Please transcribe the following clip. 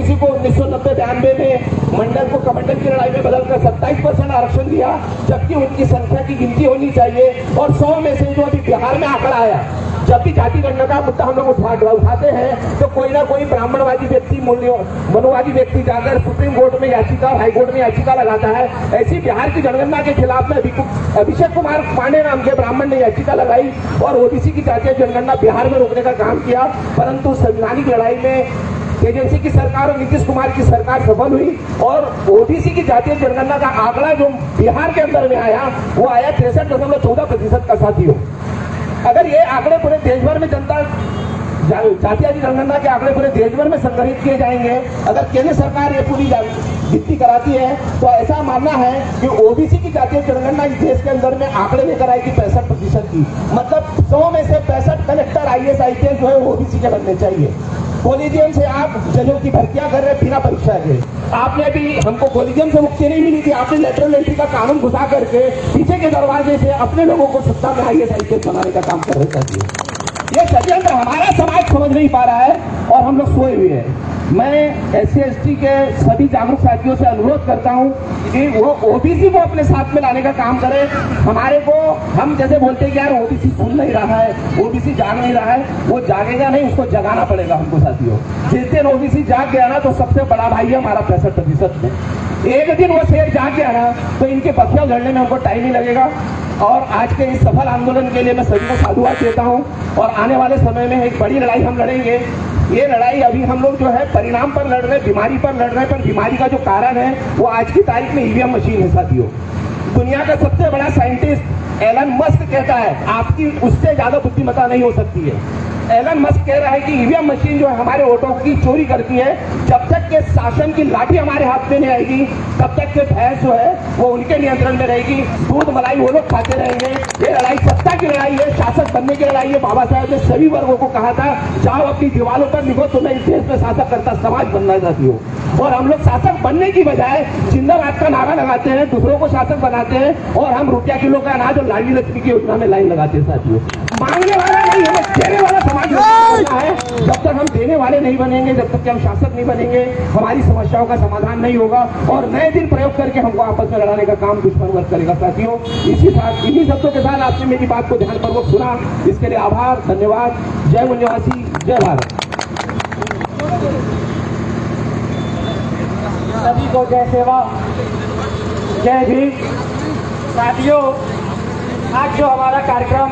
OBC को 1990-92 में मंडल को कमंडल की लड़ाई में बदलकर 27% आरक्षण दिया, जबकि उनकी संख्या की गिनती होनी चाहिए। और 100 में से जो अभी बिहार में आंकड़ा आया, जब भी जाति गणना का मुद्दा हम लोग उठाते हैं तो कोई ना कोई ब्राह्मणवादी व्यक्ति, मनुवादी व्यक्ति जाकर सुप्रीम कोर्ट में याचिका, हाई कोर्ट में याचिका लगाता है। ऐसी बिहार की जनगणना के खिलाफ में अभिषेक कुमार पांडे नाम के ब्राह्मण ने याचिका लगाई और ओबीसी की जातीय जनगणना बिहार में रोकने का काम किया, परंतु संवैधानिक लड़ाई में एजेंसी की सरकार और नीतीश कुमार की सरकार सफल हुई और ओबीसी की जातीय जनगणना का आंकड़ा जो बिहार के अंदर में आया वो आया 63.14% का। साथियों, अगर ये आंकड़े पूरे देश भर में जनता जातीय जनगणना के आंकड़े पूरे देश भर में संग्रहित किए जाएंगे, अगर केंद्र सरकार ये पूरी गिनती कराती है तो ऐसा मानना है कि ओबीसी की जातीय जनगणना इस देश के अंदर में आंकड़े लेकर आएगी 65% की। मतलब 100 में से 65 कलेक्टर, IAS, IPS जो है ओबीसी के बनने चाहिए। कॉलेजियम से आप जजों की भर्तियां कर रहे बिना परीक्षा के। आपने भी हमको कॉलेजियम से मुक्ति नहीं मिली थी, आपने लेटरल एंट्री का कानून घुसा करके पीछे के दरवाजे से अपने लोगों को सत्ता में IAS, IPS बनाने का काम कर रहे थे। ये षड्यंत्र हमारा समाज समझ नहीं पा रहा है और हम लोग सोए हुए हैं। मैं SC ST के सभी जागरूक साथियों से अनुरोध करता हूं कि वो ओबीसी को अपने साथ में लाने का काम करें। हमारे को, हम जैसे बोलते हैं कि यार ओबीसी सुन नहीं रहा है, ओबीसी जाग नहीं रहा है, वो जागेगा नहीं, उसको जगाना पड़ेगा हमको साथियों। जिस दिन ओबीसी जाग गया ना तो सबसे बड़ा भाई है हमारा 65% में। एक दिन वो शेर जाग गया ना तो इनके बखिया लड़ने में हमको टाइम ही लगेगा। और आज के इस सफल आंदोलन के लिए मैं सभी को साधुवाद देता हूं और आने वाले समय में एक बड़ी लड़ाई हम लड़ेंगे। ये लड़ाई अभी हम लोग जो है परिणाम पर लड़ रहे, बीमारी पर लड़ रहे, पर बीमारी का जो कारण है वो आज की तारीख में ईवीएम मशीन है साथियों। दुनिया का सबसे बड़ा साइंटिस्ट एलन मस्क कहता है आपकी उससे ज्यादा बुद्धिमत्ता नहीं हो सकती है। एलन मस्क कह रहा है कि ईवीएम मशीन जो है हमारे वोटों की चोरी करती है। जब तक के शासन की लाठी हमारे हाथ में नहीं आएगी तब तक के भैंस जो है वो उनके नियंत्रण में रहेगी, दूध मलाई वो लोग खाते रहेंगे। ये लड़ाई सत्ता की लड़ाई है, शासक बनने की लड़ाई है। बाबा साहब ने सभी वर्गों को कहा था जाओ अपनी दीवारों पर लिखो तुम्हें इस देश में शासक करता समाज बनना चाहती हो। और हम लोग शासक बनने की बजाय जिंदाबाद का नारा लगाते हैं, दूसरों को शासक बनाते हैं और हम रुपया किलो का अनाज और लाडली लक्ष्मी की योजना में लाइन लगाते हैं साथियों। मांगने वाला नहीं, हमें देने वाला समाज बनना है। जब तक हम देने वाले नहीं बनेंगे, जब तक कि हम शासक नहीं बनेंगे, हमारी समस्याओं का समाधान नहीं होगा और नए दिन प्रयोग करके हमको आपस में लड़ाने का काम दुश्मन वर्ग करेगा साथियों। इन्हीं शब्दों के साथ आपने मेरी बात को ध्यानपूर्वक सुना, इसके लिए आभार, धन्यवाद। जय मूल निवासी, जय भारत। सभी को जय सेवा, जय भीम। साथियों, आज जो हमारा कार्यक्रम